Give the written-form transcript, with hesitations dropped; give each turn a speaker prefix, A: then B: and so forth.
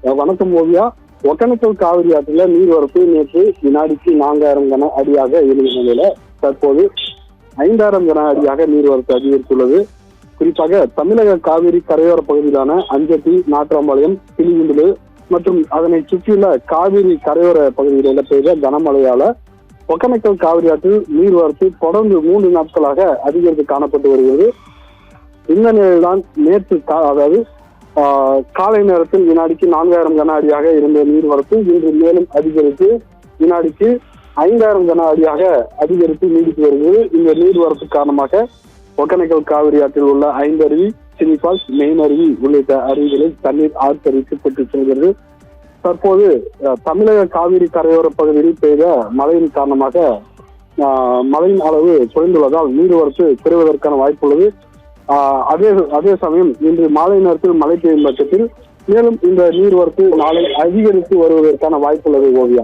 A: வணக்கம் ஓவியா. ஒகேனக்கல் காவிரி ஆற்றில நீர்வரத்து நேற்று வினாடிக்கு 4000 கன அடியாக இருந்த நிலையில தற்போது 5000 கன அடியாக நீர்வரத்து அதிகரித்துள்ளது. குறிப்பாக தமிழக காவிரி கரையோர பகுதியிலான அஞ்சட்டி, நாட்றாம்பாளையம், கிளிகுண்டு மற்றும் அதனை சுற்றியுள்ள காவிரி கரையோர பகுதிகளில் பெய்த கனமழையால ஒகேனக்கல் காவிரி ஆற்றில் நீர்வரத்து தொடர்ந்து 3 நாட்களாக அதிகரித்து காணப்பட்டு வருகிறது. இந்த நிலையில்தான் நேற்று அதாவது காலை நேரத்தில் வினாடிக்கு 4000 கன அடியாக இருந்த நீர்வரத்து இன்று மேலும் அதிகரித்து வினாடிக்கு 5000 கன அடியாக அதிகரித்து நீடித்து வருகிறது. இந்த நீர்வரத்து காரணமாக ஒகேனக்கல் காவிரி ஆற்றில் உள்ள 5 அருவி, சினி ஃபால்ஸ், மெயின் அருவி உள்ளிட்ட அருவிகளில் தண்ணீர் ஆர்ப்பரிக்கப்பட்டு செல்கிறது. தற்போது தமிழக காவிரி கரையோர பகுதியில் பெய்த மழையின் காரணமாக மழையின் அளவு குறைந்துள்ளதால் நீர்வரத்து குறைவதற்கான வாய்ப்புள்ளது. அதே சமயம் இன்று மாலை நேரத்தில் மழை பெய்யும் பட்சத்தில் மேலும் இந்த நீர்வரத்து நாளை அதிகரித்து வருவதற்கான வாய்ப்புள்ளது ஓவியா.